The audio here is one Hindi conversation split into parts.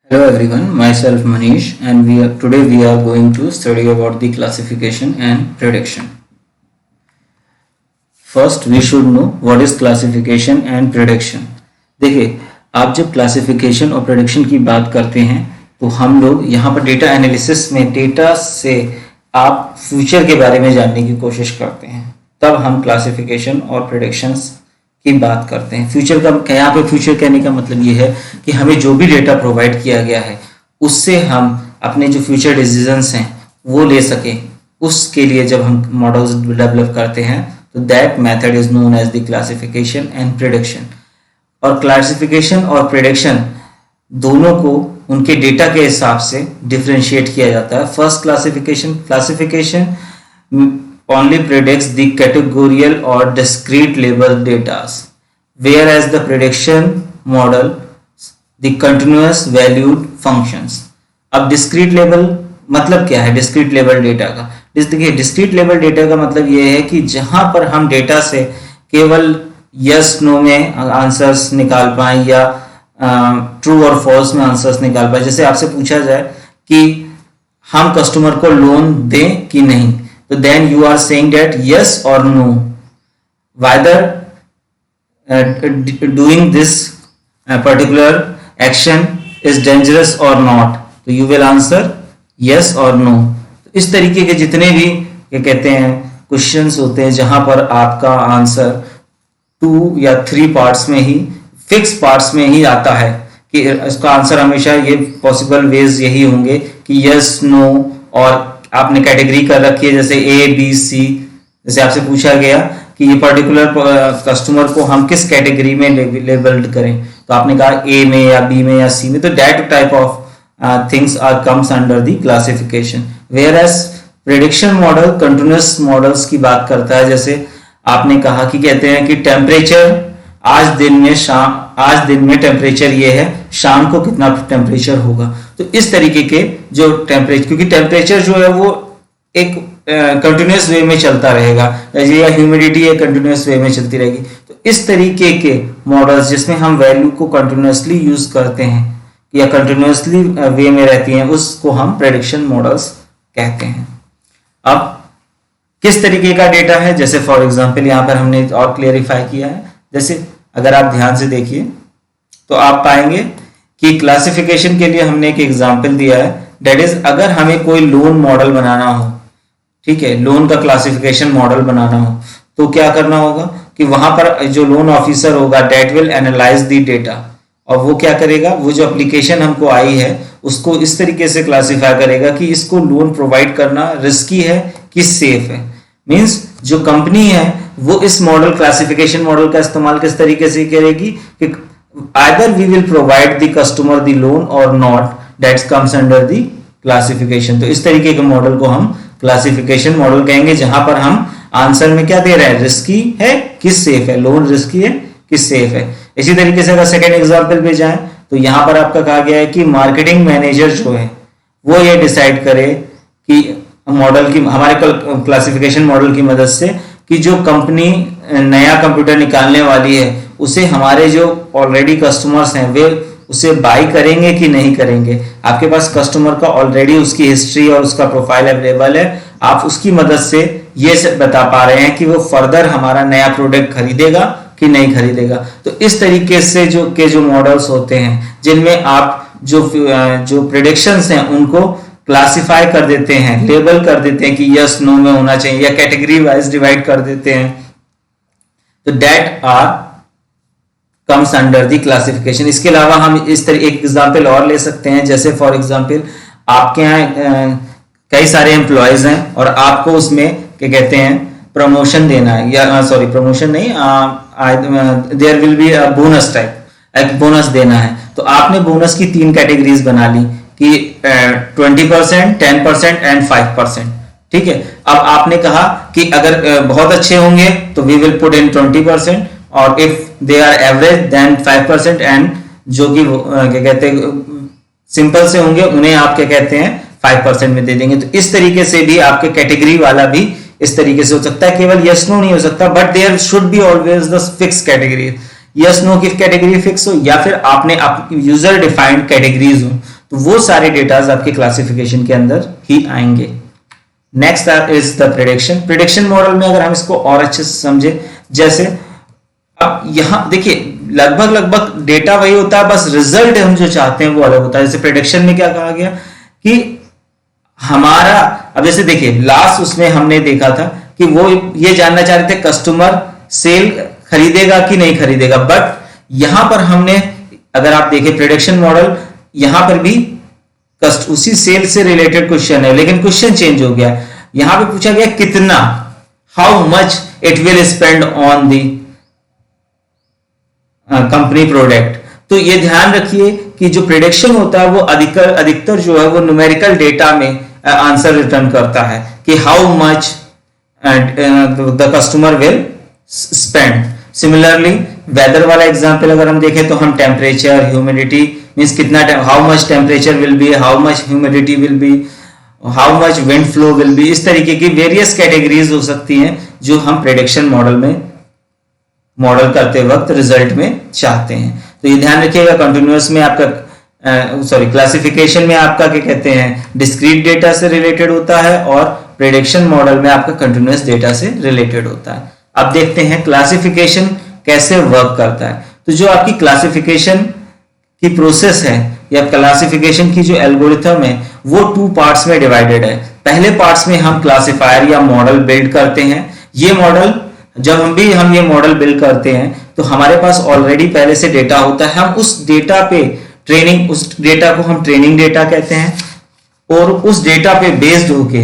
Hello everyone, myself Manish and today we are going to study about the classification and prediction. First we should know what is classification and prediction. देखिए, आप जब क्लासिफिकेशन और प्रेडिक्शन की बात करते हैं तो हम लोग यहाँ पर डेटा एनालिसिस में डेटा से आप फ्यूचर के बारे में जानने की कोशिश करते हैं, तब हम क्लासिफिकेशन और प्रेडिक्शंस की बात करते हैं। फ्यूचर का यहाँ पे फ्यूचर कहने का मतलब ये है कि हमें जो भी डेटा प्रोवाइड किया गया है उससे हम अपने जो फ्यूचर डिसीजंस हैं वो ले सकें। उसके लिए जब हम मॉडल्स डेवलप करते हैं तो that method is known as the classification and prediction. और क्लासिफिकेशन और प्रेडिक्शन दोनों को उनके डेटा के हिसाब से डिफरेंशिएट किया जाता है। First classification only predicts the categorical or discrete label data, whereas the prediction model the continuous valued functions. अब discrete label मतलब क्या है? discrete label data का देखिए, discrete label data का मतलब ये है कि जहां पर हम डेटा से केवल यस नो में आंसर्स निकाल पाए या ट्रू और फॉल्स में आंसर्स निकाल पाए। जैसे आपसे पूछा जाए कि हम कस्टमर को लोन दें कि नहीं, so then you are saying that yes or no, whether doing this particular action is dangerous or not, तो you will answer yes or no। तो इस तरीके के जितने भी क्या कहते हैं क्वेश्चंस होते हैं जहां पर आपका आंसर 2 या 3 पार्ट्स में ही फिक्स पार्ट्स में ही आता है कि इसका आंसर हमेशा ये पॉसिबल वेज यही होंगे कि yes no, और आपने कैटेगरी कर रखी है जैसे ए बी सी। जैसे आपसे पूछा गया कि ये पर्टिकुलर कस्टमर को हम किस कैटेगरी में लेबल करें, तो आपने कहा ए में या बी में या सी में, तो that type of things are comes under the classification. Whereas prediction model continuous models की बात करता है। जैसे आपने कहा कि कहते हैं कि टेम्परेचर आज दिन में टेम्परेचर ये है, शाम को कितना टेम्परेचर होगा। तो इस तरीके के जो टेम्परेचर, क्योंकि टेम्परेचर जो है वो एक कंटिन्यूअस वे में चलता रहेगा या ह्यूमिडिटी एक कंटिन्यूअस वे में चलती रहेगी। तो इस तरीके के मॉडल्स जिसमें हम वैल्यू को कंटिन्यूअसली यूज करते हैं या कंटिन्यूअसली वे में रहती हैं, उसको हम प्रेडिक्शन मॉडल्स कहते हैं। अब किस तरीके का डेटा है, जैसे फॉर एग्जांपल यहाँ पर हमने और क्लियरिफाई किया है। जैसे अगर आप ध्यान से देखिए तो आप पाएंगे कि क्लासिफिकेशन के लिए हमने एक एग्जांपल दिया है, दैट इज अगर हमें कोई लोन मॉडल बनाना हो, ठीक है, लोन का क्लासिफिकेशन मॉडल बनाना हो तो क्या करना होगा कि वहां पर जो लोन ऑफिसर होगा that will analyse the data, और वो क्या करेगा, वो जो एप्लीकेशन हमको आई है उसको इस तरीके से क्लासिफाई करेगा कि इसको लोन प्रोवाइड करना रिस्की है कि सेफ है। मीन्स जो कंपनी है वो इस मॉडल क्लासिफिकेशन मॉडल का इस्तेमाल किस तरीके से करेगी कि either we will provide the customer the loan or not, that comes under the classification। तो इस तरीके के मॉडल को हम क्लासिफिकेशन मॉडल कहेंगे, जहां पर हम आंसर में क्या दे रहे हैं, रिस्की है कि सेफ है, लोन रिस्की है कि सेफ है। इसी तरीके से अगर सेकेंड एग्जांपल पे जाएं तो यहां पर आपका कहा गया है कि मार्केटिंग मैनेजर जो है वो ये डिसाइड करे कि मॉडल की हमारे क्लासिफिकेशन मॉडल की मदद से कि जो कंपनी नया कंप्यूटर निकालने वाली है उसे हमारे जो ऑलरेडी कस्टमर्स हैं वे उसे बाई करेंगे कि नहीं करेंगे। आपके पास कस्टमर का ऑलरेडी उसकी हिस्ट्री और उसका प्रोफाइल अवेलेबल है, आप उसकी मदद से ये बता पा रहे हैं कि वो फर्दर हमारा नया प्रोडक्ट खरीदेगा कि नहीं खरीदेगा। तो इस तरीके से जो मॉडल्स होते हैं जिनमें आप जो प्रेडिक्शंस हैं उनको क्लासिफाई कर देते हैं, लेबल कर देते हैं कि यस नो में होना चाहिए या कैटेगरी वाइज डिवाइड कर देते हैं, तो that are comes under the classification. इसके अलावा हम इस तरह एक एग्जांपल और ले सकते हैं। जैसे फॉर एग्जांपल आपके यहाँ कई सारे एम्प्लॉयज हैं और आपको उसमें क्या कहते हैं प्रमोशन देना है, या सॉरी प्रमोशन नहीं, there will be a bonus type, एक बोनस देना है। तो आपने बोनस की 3 कैटेगरीज बना ली कि 20%, 10% एंड 5%, ठीक है। अब आपने कहा कि अगर बहुत अच्छे होंगे तो वी विल पुट इन 20%, और if they are average then 5%, and जो कि क्या कहते हैं सिंपल से होंगे उन्हें आप क्या कहते हैं 5% में दे देंगे। तो इस तरीके से भी आपके कैटेगरी वाला भी इस तरीके से हो सकता है, केवल यस नो नहीं हो सकता, but there should be always the fix category. Yes no की कैटेगरी फिक्स हो या फिर आपने यूजर डिफाइंड कैटेगरीज हो। तो वो सारे डेटाज आपके क्लासिफिकेशन के अंदर ही आएंगे। Next is the prediction. Prediction model में अगर हम इसको और अच्छे से समझे, जैसे अब यहां देखिए लगभग डेटा वही होता है, बस रिजल्ट हम जो चाहते हैं वो अलग होता है। जैसे प्रेडिक्शन में क्या कहा गया कि हमारा, अब जैसे देखिए लास्ट उसमें हमने देखा था कि वो ये जानना चाह रहे थे कस्टमर सेल खरीदेगा कि नहीं खरीदेगा, बट यहां पर हमने, अगर आप देखें प्रेडिक्शन मॉडल, यहां पर भी उसी सेल से रिलेटेड क्वेश्चन है, लेकिन क्वेश्चन चेंज हो गया। यहां पे पूछा गया कितना, how much it will spend on the company product. तो ये ध्यान रखिए कि जो प्रेडिक्शन होता है वो अधिकतर जो है वो न्यूमेरिकल डेटा में आंसर रिटर्न करता है कि how much the customer will spend. Similarly weather वाला एग्जांपल अगर हम देखें तो हम टेम्परेचर, ह्यूमिडिटी मींस कितना, how much temperature will be, how much humidity will be, how much wind flow will be, इस तरीके की वेरियस कैटेगरीज हो सकती हैं जो हम प्रेडिक्शन मॉडल में मॉडल करते वक्त रिजल्ट में चाहते हैं। तो ये ध्यान रखिएगा, कंटिन्यूअस में आपका क्लासिफिकेशन में आपका क्या कहते हैं डिस्क्रीट डेटा से रिलेटेड होता है, और प्रेडिक्शन मॉडल में आपका कंटिन्यूअस डेटा से रिलेटेड होता है। अब देखते हैं क्लासिफिकेशन कैसे वर्क करता है। तो जो आपकी क्लासिफिकेशन की प्रोसेस है या क्लासिफिकेशन की जो एल्गोरिथम है वो 2 पार्ट्स में डिवाइडेड है। पहले पार्ट्स में हम क्लासिफायर या मॉडल बिल्ड करते हैं। ये मॉडल जब हम ये मॉडल बिल्ड करते हैं तो हमारे पास ऑलरेडी पहले से डेटा होता है, हम उस डेटा पे उस डेटा को हम ट्रेनिंग डेटा कहते हैं, और उस डेटा पे बेस्ड होके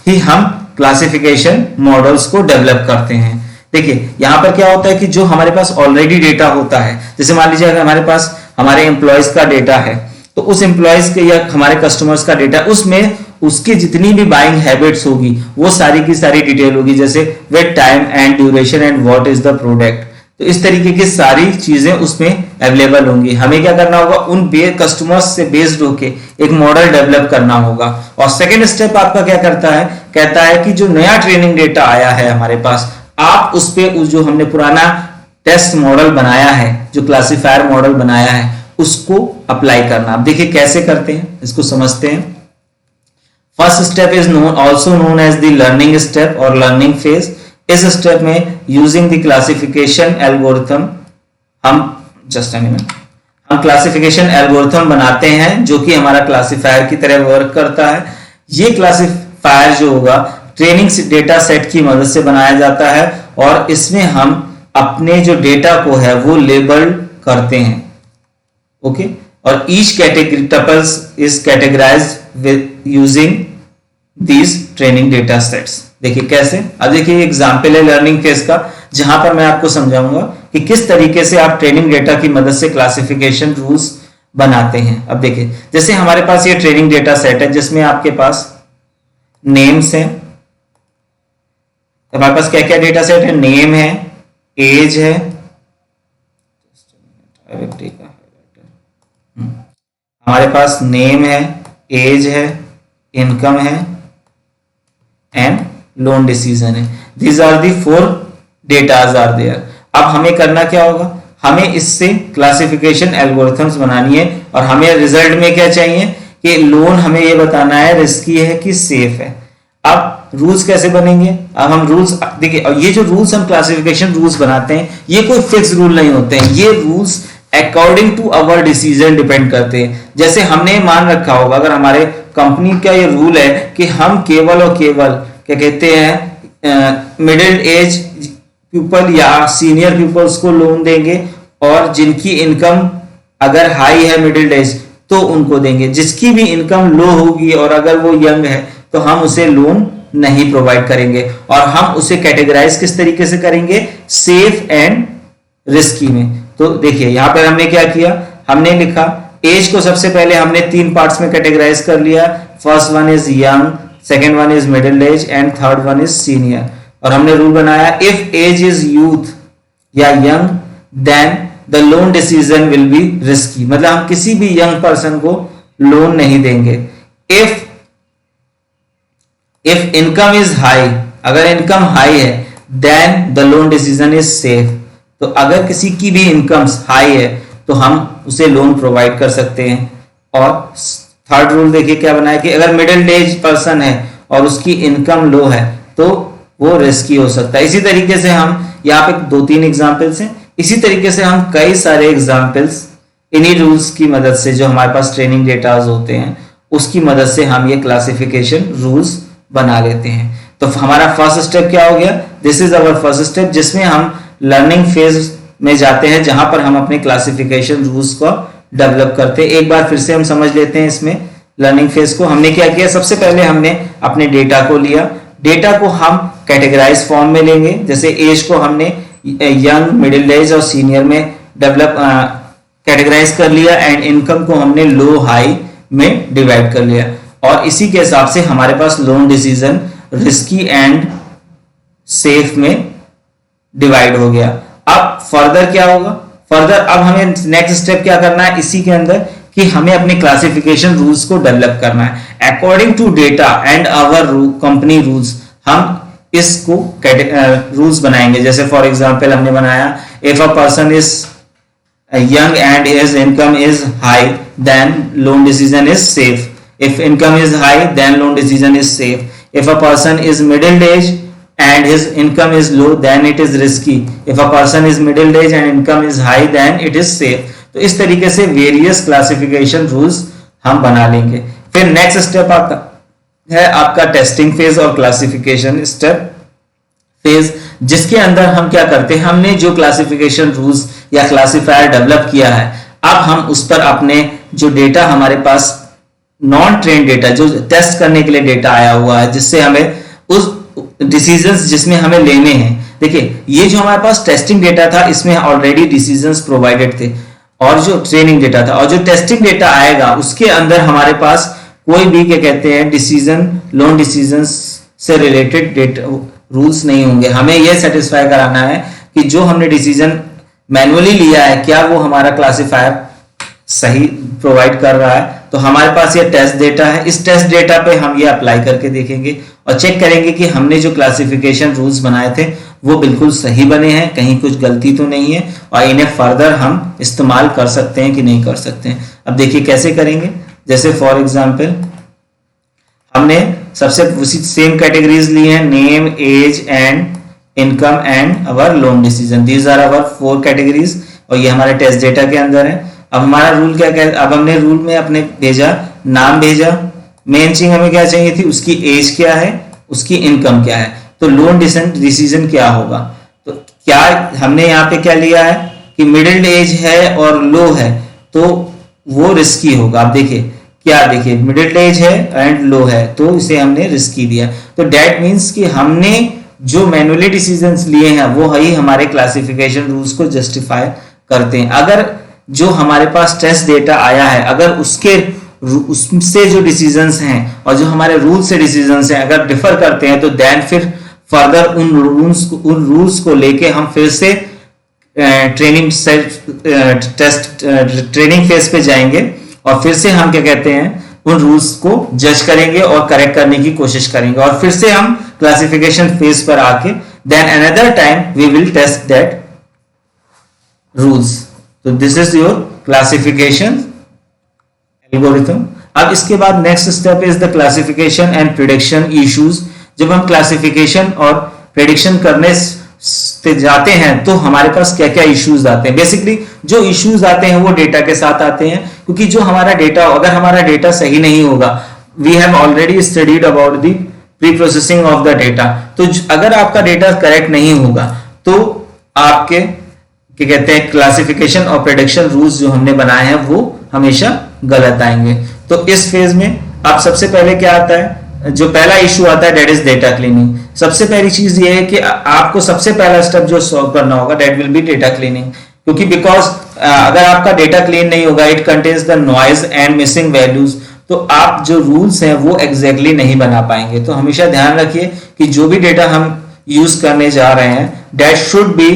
ही हम क्लासिफिकेशन मॉडल्स को डेवलप करते हैं। देखिए यहां पर क्या होता है कि जो हमारे पास ऑलरेडी डेटा होता है, जैसे मान लीजिए अगर हमारे पास हमारे एम्प्लॉयज का डेटा है, तो उस एम्प्लॉयज के या हमारे कस्टमर्स का डेटा, उसमें उसकी जितनी भी बाइंग हैबिट्स होगी वो सारी की सारी डिटेल होगी, जैसे with time and duration and what is the product. तो इस तरीके की सारी चीजें उसमें अवेलेबल होंगी। हमें क्या करना होगा, उन कस्टमर्स से बेस्ड होके एक मॉडल डेवलप करना होगा। और सेकेंड स्टेप आपका क्या करता है, कहता है कि जो नया ट्रेनिंग डेटा आया है हमारे पास, आप उस पे जो हमने पुराना टेस्ट मॉडल बनाया है, जो क्लासिफायर मॉडल बनाया है, उसको अप्लाई करना। अब देखिए कैसे करते हैं, इसको समझते हैं। First step is also known as the learning step और लर्निंग फेज। इस स्टेप में यूजिंग द क्लासिफिकेशन एल्गोरिथम हम क्लासिफिकेशन एल्गोरिथम बनाते हैं जो कि हमारा क्लासिफायर की तरह वर्क करता है। ये क्लासिफायर जो होगा ट्रेनिंग डेटा सेट की मदद से बनाया जाता है, और इसमें हम अपने जो डेटा को है वो लेबल करते हैं। ओके, और each category tuples is categorised with using these training data sets. देखिए कैसे, अब देखिए एग्जांपल है लर्निंग फेज का, जहां पर मैं आपको समझाऊंगा कि किस तरीके से आप ट्रेनिंग डेटा की मदद से क्लासिफिकेशन रूल्स बनाते हैं। अब देखिए जैसे हमारे पास ये ट्रेनिंग डेटा सेट है जिसमें आपके पास नेम्स हैं। हमारे पास क्या क्या डेटा सेट है, नेम है, एज है, हमारे पास नेम है, एज है, इनकम है एंड लोन डिसीजन है। These are the 4 datas are there. अब हमें करना क्या होगा, हमें इससे क्लासिफिकेशन एल्गोरिथम्स बनानी है, और हमें रिजल्ट में क्या चाहिए कि लोन हमें ये बताना है रिस्की है कि सेफ है। अब रूल्स कैसे बनेंगे, अब हम रूल्स देखिए, और ये जो रूल्स हम क्लासिफिकेशन रूल्स बनाते हैं ये कोई फिक्स रूल नहीं होते हैं, ये rules according to our decision depend करते हैं। जैसे हमने मान रखा होगा, अगर हमारे कंपनी का ये रूल है कि हम केवल और केवल क्या कहते हैं मिडिल एज पीपल या सीनियर पीपल्स को लोन देंगे, और जिनकी इनकम अगर हाई है मिडिल एज तो उनको देंगे, जिसकी भी इनकम लो होगी और अगर वो यंग है तो हम उसे लोन नहीं प्रोवाइड करेंगे। और हम उसे कैटेगराइज किस तरीके से करेंगे, सेफ एंड रिस्की में। तो देखिए यहां पर हमने क्या किया, हमने लिखा एज को सबसे पहले हमने 3 पार्ट्स में कैटेगराइज कर लिया। First one is young, second one is middle age and third one is senior. और हमने रूल बनाया इफ एज इज यूथ या young then the loan decision will be risky, मतलब हम किसी भी यंग पर्सन को लोन नहीं देंगे। इफ इनकम इज हाई, अगर इनकम हाई है then the loan decision is safe, तो अगर किसी की भी इनकम हाई है तो हम उसे लोन प्रोवाइड कर सकते हैं। और थर्ड रूल देखिए क्या बना है कि अगर मिडिल एज पर्सन है और उसकी इनकम लो है तो वो रिस्की हो सकता है। इसी तरीके से हम यहाँ पे 2-3 एग्जाम्पल्स हैं, इसी तरीके से हम कई सारे एग्जाम्पल्स इन्हीं रूल्स की मदद से जो हमारे पास ट्रेनिंग डेटाज होते हैं उसकी मदद से हम ये क्लासिफिकेशन रूल्स बना लेते हैं। तो हमारा फर्स्ट स्टेप क्या हो गया, this is our first step, जिसमें हम लर्निंग फेज में जाते हैं जहां पर हम अपने क्लासिफिकेशन रूल्स को डेवलप करते हैं। एक बार फिर से हम समझ लेते हैं इसमें लर्निंग फेज को। हमने क्या किया, सबसे पहले हमने अपने डेटा को लिया, डेटा को हम कैटेगराइज फॉर्म में लेंगे, जैसे एज को हमने यंग, मिडिल एज और सीनियर में डेवलप कैटेगराइज कर लिया, एंड इनकम को हमने लो हाई में डिवाइड कर लिया, और इसी के हिसाब से हमारे पास loan decision risky and safe में डिवाइड हो गया। अब फर्दर क्या होगा, फर्दर अब हमें नेक्स्ट स्टेप क्या करना है इसी के अंदर कि हमें अपने क्लासिफिकेशन रूल्स को डेवलप करना है according to data and our company rules. हम इसको रूल्स बनाएंगे, जैसे फॉर एग्जांपल हमने बनाया if a person is young and his income is high then loan decision is safe. If income is high then loan decision is safe. If a person is middle age and his income is low then it is risky. If a person is middle age and income is high then it is safe. तो इस तरीके से वेरियस क्लासिफिकेशन रूल्स हम बना लेंगे। फिर नेक्स्ट स्टेप आपका है आपका टेस्टिंग फेज और क्लासिफिकेशन स्टेप फेज, जिसके अंदर हम क्या करते हैं, हमने जो क्लासिफिकेशन रूल्स या क्लासिफायर डेवलप किया है अब हम उस पर अपने जो डेटा हमारे पास नॉन ट्रेन डेटा जो टेस्ट करने के लिए डेटा आया हुआ है, जिससे हमें उस डिसीजंस जिसमें हमें लेने हैं, देखिए ये जो हमारे पास टेस्टिंग डेटा था इसमें ऑलरेडी डिसीजंस प्रोवाइडेड थे, और जो ट्रेनिंग डेटा था और जो टेस्टिंग डेटा आएगा उसके अंदर हमारे पास कोई भी क्या कहते हैं डिसीजन लोन डिसीजन से रिलेटेड डेटा रूल्स नहीं होंगे। हमें यह सेटिस्फाई कराना है कि जो हमने डिसीजन मैनुअली लिया है क्या वो हमारा क्लासिफायर सही प्रोवाइड कर रहा है। तो हमारे पास ये टेस्ट डेटा है, इस टेस्ट डेटा पे हम ये अप्लाई करके देखेंगे और चेक करेंगे कि हमने जो क्लासिफिकेशन रूल्स बनाए थे वो बिल्कुल सही बने हैं, कहीं कुछ गलती तो नहीं है, और इन्हें फर्दर हम इस्तेमाल कर सकते हैं कि नहीं कर सकते हैं। अब देखिए कैसे करेंगे, जैसे फॉर एग्जाम्पल हमने सबसे उसी सेम कैटेगरीज ली हैं, name, age and income and our loan decision, these are our 4 categories, और ये हमारे टेस्ट डेटा के अंदर है। अब हमारा रूल क्या कहता है, अब हमने रूल में अपने भेजा, नाम भेजा, मेन चीज हमें क्या चाहिए थी, उसकी एज क्या है, उसकी इनकम क्या है, तो लोन डिसीजन क्या होगा। तो क्या हमने यहाँ पे क्या लिया है कि मिडिल एज है और लो है तो वो रिस्की होगा। आप देखिए क्या, देखिए मिडिल एज है एंड लो है तो इसे हमने रिस्की दिया। तो डेट मीन्स कि हमने जो मैनुअली डिसीजंस लिए हैं वो ही हमारे क्लासिफिकेशन रूल्स को जस्टिफाई करते हैं। अगर जो हमारे पास टेस्ट डेटा आया है अगर उससे जो डिसीजंस हैं और जो हमारे रूल से डिसीजंस हैं अगर डिफर करते हैं तो देन फिर फर्दर उन रूल्स को लेके हम फिर से ट्रेनिंग फेज पे जाएंगे और फिर से हम क्या कहते हैं उन रूल्स को जज करेंगे और करेक्ट करने की कोशिश करेंगे, और फिर से हम क्लासिफिकेशन फेज पर आके then another time we will test that rules. तो this is your classification algorithm. अब इसके बाद next step is the classification and prediction issues. जब हम क्लासिफिकेशन और प्रिडिक्शन करने जाते हैं तो हमारे पास क्या क्या इश्यूज आते हैं। बेसिकली जो इश्यूज आते हैं वो डेटा के साथ आते हैं, क्योंकि जो हमारा डेटा अगर हमारा डेटा सही नहीं होगा, we have already studied about the preprocessing of the data, तो अगर आपका डेटा करेक्ट नहीं होगा तो आपके क्या कहते हैं क्लासिफिकेशन और प्रेडिक्शन रूल्स जो हमने बनाए हैं वो हमेशा गलत आएंगे। तो इस फेज में अब सबसे पहले क्या आता है, जो पहला इशू आता है दैट इज डेटा क्लीनिंग। सबसे पहली चीज ये है कि आपको सबसे पहला स्टेप जो सॉल्व करना होगा that will be data cleaning, क्योंकि बिकॉज अगर आपका डेटा क्लीन नहीं होगा it contains the noise and missing values, तो आप जो रूल्स हैं वो एग्जैक्टली नहीं बना पाएंगे। तो हमेशा ध्यान रखिए कि जो भी डेटा हम यूज करने जा रहे हैं that should be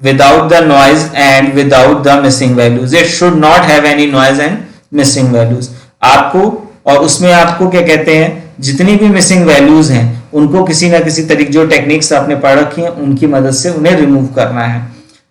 without the noise and without the missing values. It should not have any noise and missing values. आपको और उसमें आपको क्या कहते हैं जितनी भी मिसिंग वैल्यूज हैं उनको किसी ना किसी तरीके जो टेक्निक्स आपने पढ़ रखी हैं उनकी मदद से उन्हें रिमूव करना है।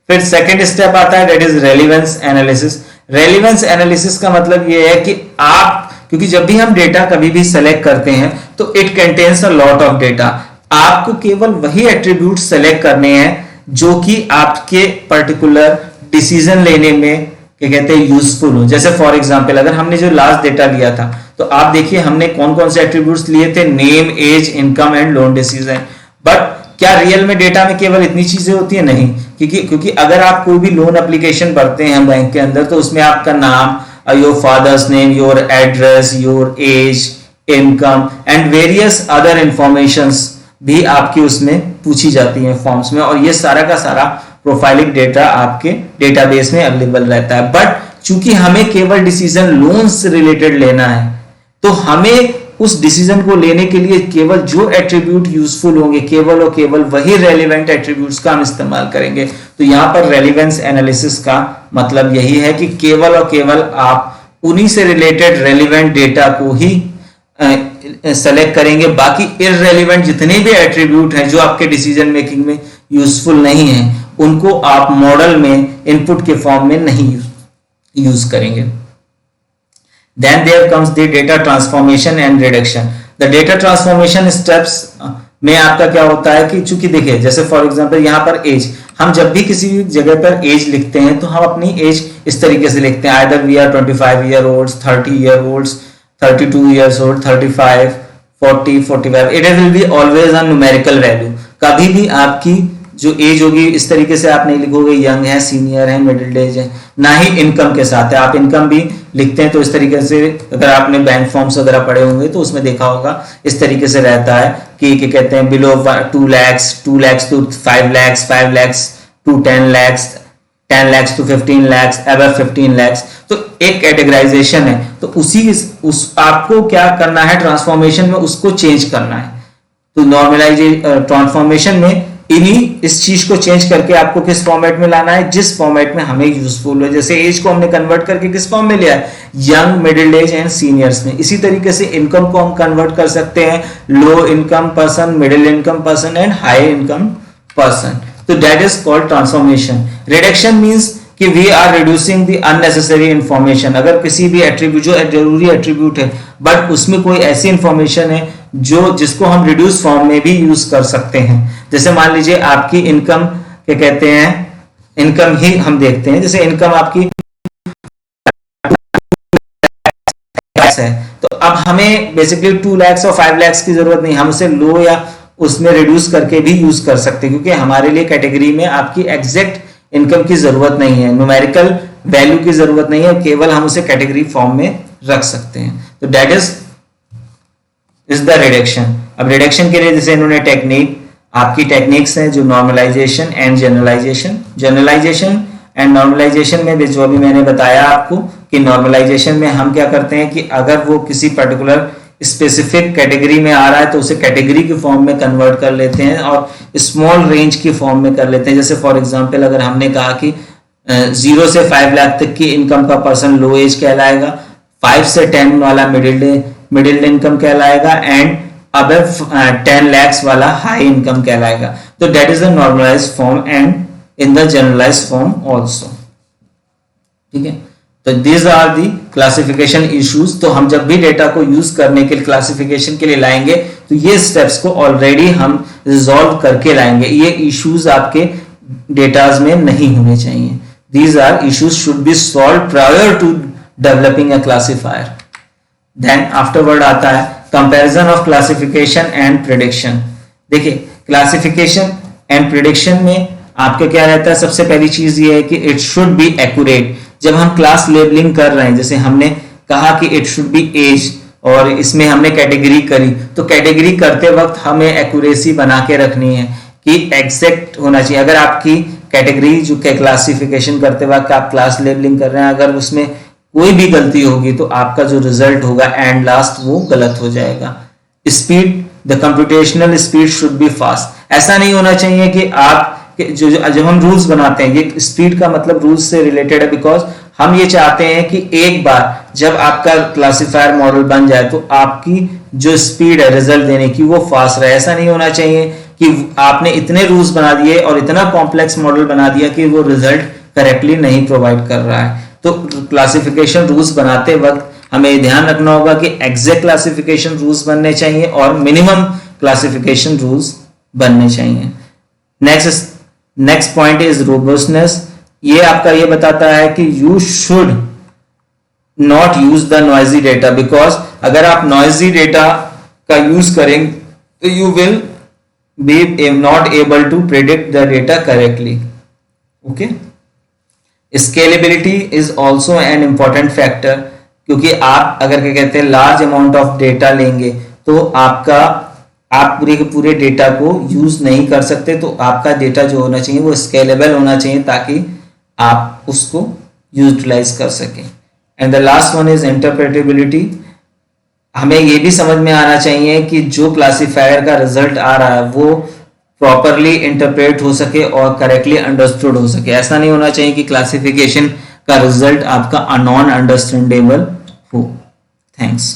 फिर सेकंड स्टेप आता है that is relevance analysis. Relevance analysis का मतलब ये है कि आप, क्योंकि जब भी हम डेटा कभी भी सेलेक्ट करते हैं तो it contains a lot of data, आपको केवल वही एट्रीब्यूट सेलेक्ट करने हैं जो कि आपके पर्टिकुलर डिसीजन लेने में क्या कहते हैं यूजफुल हो। जैसे फॉर एग्जांपल अगर हमने जो लास्ट डेटा लिया था तो आप देखिए हमने कौन कौन से एट्रीब्यूट्स लिए थे, name, age, income and loan decision. But क्या रियल में डेटा में केवल इतनी चीजें होती है? नहीं, क्योंकि अगर आप कोई भी लोन एप्लीकेशन भरते हैं बैंक के अंदर तो उसमें आपका नाम, your father's name, your address, your age, income and various other informations भी आपकी उसमें पूछी जाती हैं फॉर्म्स में, और ये सारा का सारा प्रोफाइलिंग डेटा आपके डेटाबेस में अवेलेबल रहता है। बट चूंकि हमें केवल डिसीजन लोन से रिलेटेड लेना है तो हमें उस डिसीजन को लेने के लिए केवल जो एट्रीब्यूट यूजफुल होंगे केवल और केवल वही रेलिवेंट एट्रीब्यूट्स का हम इस्तेमाल करेंगे। तो यहां पर रेलिवेंस एनालिसिस का मतलब यही है कि केवल और केवल आप उन्हीं से रिलेटेड रेलिवेंट डेटा को ही सेलेक्ट करेंगे, बाकी इररेलेवेंट जितने भी एट्रीब्यूट हैं जो आपके डिसीजन मेकिंग में यूजफुल नहीं है उनको आप मॉडल में इनपुट के फॉर्म में नहीं यूज करेंगे। Then there comes the data transformation and reduction. The data transformation steps में आपका क्या होता है कि चूंकि देखिए जैसे फॉर एग्जांपल यहाँ पर एज, हम जब भी किसी जगह पर एज लिखते हैं तो हम अपनी एज इस तरीके से लिखते हैं, either we are 25 year olds, 30 year olds, 32 years old, 35, 40, 45. It will be always a numerical value. कभी भी आपकी जो एज होगी इस तरीके से आप नहीं लिखोगे यंग है, सीनियर है, मिडिल एज है, ना ही इनकम के साथ है। आप इनकम भी लिखते हैं तो इस तरीके से, अगर आपने बैंक फॉर्म्स वगैरह पढ़े होंगे तो उसमें देखा होगा इस तरीके से रहता है कि क्या कहते हैं below 2 lakhs, 2 lakhs to 5 lakhs, 5 lakhs to 10 lakhs, 10 lakhs to 15 lakhs, above 15 lakhs। तो एक कैटेगराइजेशन है, तो उस आपको क्या करना है ट्रांसफॉर्मेशन में, उसको चेंज करना है। तो नॉर्मलाइजेशन ट्रांसफॉर्मेशन में इस चीज को चेंज करके आपको किस फॉर्मेट में लाना है, जिस फॉर्मेट में हमें यूजफुल हो। जैसे एज को हमने कन्वर्ट करके किस फॉर्म में लिया है, young, middle age and seniors में। इसी तरीके से इनकम को हम कन्वर्ट कर सकते हैं low income person, middle income person and high income person. तो that is called transformation. Reduction means कि we are reducing the unnecessary information. अगर किसी भी एट्रीब्यूट जो जरूरी एट्रीब्यूट है बट उसमें कोई ऐसी इंफॉर्मेशन है जिसको हम रिड्यूस फॉर्म में भी यूज कर सकते हैं। जैसे मान लीजिए आपकी इनकम क्या कहते हैं, इनकम ही हम देखते हैं, जैसे इनकम आपकी है तो अब हमें बेसिकली 2 lakhs और 5 lakhs की जरूरत नहीं, हम उसे लो या उसमें रिड्यूस करके भी यूज कर सकते हैं, क्योंकि हमारे लिए कैटेगरी में आपकी एग्जैक्ट इनकम की जरूरत नहीं है, न्यूमेरिकल वैल्यू की जरूरत नहीं है, केवल हम उसे कैटेगरी फॉर्म में रख सकते हैं। तो दैट इज द रिडक्शन। अब रिडक्शन के लिए जैसे इन्होंने टेक्निक, आपकी टेक्निक्स हैं जो normalization and generalization. Generalization and normalization में जो अभी मैंने बताया आपको कि नॉर्मलाइजेशन में हम क्या करते हैं कि अगर वो किसी पर्टिकुलर स्पेसिफिक कैटेगरी में आ रहा है तो उसे कैटेगरी के फॉर्म में कन्वर्ट कर लेते हैं और स्मॉल रेंज के फॉर्म में कर लेते हैं। जैसे फॉर एग्जांपल अगर हमने कहा कि 0 से 5 लाख तक की इनकम का पर्सन लो एज कहलाएगा, 5 से 10 वाला मिडिल इनकम कहलाएगा एंड अबव 10 lakhs वाला हाई इनकम कहलाएगा। तो that is the normalized form and in the generalized form also. ठीक है, तो these are the classification issues. तो हम जब भी डेटा को यूज करने के लिए क्लासिफिकेशन के लिए लाएंगे तो ये स्टेप्स को ऑलरेडी हम रिजॉल्व करके लाएंगे। ये इश्यूज आपके डेटाज में नहीं होने चाहिए। These are issues should be solve prior to developing a classifier. Then afterward आता है comparison of classification and prediction. देखिए क्लासिफिकेशन एंड प्रेडिक्शन में आपका क्या रहता है, सबसे पहली चीज ये है कि इट शुड बी एक्यूरेट। जब हम क्लास लेबलिंग कर रहे हैं, जैसे हमने कहा कि इट शुड बी एज और इसमें हमने कैटेगरी करी, तो कैटेगरी करते वक्त हमें एक्यूरेसी बना के रखनी है कि एग्जैक्ट होना चाहिए। अगर आपकी कैटेगरी जो क्लासिफिकेशन करते वक्त आप क्लास लेबलिंग कर रहे हैं, अगर उसमें कोई भी गलती होगी तो आपका जो रिजल्ट होगा एंड लास्ट वो गलत हो जाएगा। Speed, the computational speed should be fast. ऐसा नहीं होना चाहिए कि आप जब हम रूल्स बनाते हैं, ये स्पीड का मतलब रूल्स से रिलेटेड है, बिकॉज हम ये चाहते हैं कि एक बार जब आपका क्लासिफायर मॉडल बन जाए तो आपकी जो स्पीड है रिजल्ट देने की वो फास्ट रहे। ऐसा नहीं होना चाहिए कि आपने इतने रूल्स बना दिए और इतना कॉम्प्लेक्स मॉडल बना दिया कि वो रिजल्ट करेक्टली नहीं प्रोवाइड कर रहा है। तो क्लासिफिकेशन रूल्स बनाते वक्त हमें ध्यान रखना होगा कि एग्जैक्ट क्लासिफिकेशन रूल्स बनने चाहिए और मिनिमम क्लासिफिकेशन रूल्स बनने चाहिए। Next point is robustness. ये आपका ये बताता है कि you should not use the noisy data, because अगर आप नॉइजी डेटा का यूज करेंगे तो you will be not able to predict the data correctly. Okay, scalability is also an important factor, क्योंकि आप अगर क्या कहते हैं लार्ज अमाउंट ऑफ डेटा लेंगे तो आप पूरे के पूरे डेटा को यूज नहीं कर सकते, तो आपका डेटा जो होना चाहिए वो स्केलेबल होना चाहिए ताकि आप उसको यूटिलाइज कर सकें। And the last one is interpretability. हमें ये भी समझ में आना चाहिए कि जो क्लासिफायर का रिजल्ट आ रहा है वो प्रॉपरली इंटरप्रेट हो सके और करेक्टली अंडरस्टूड हो सके। ऐसा नहीं होना चाहिए कि क्लासिफिकेशन का रिजल्ट आपका नॉन अंडरस्टैंडेबल हो। थैंक्स।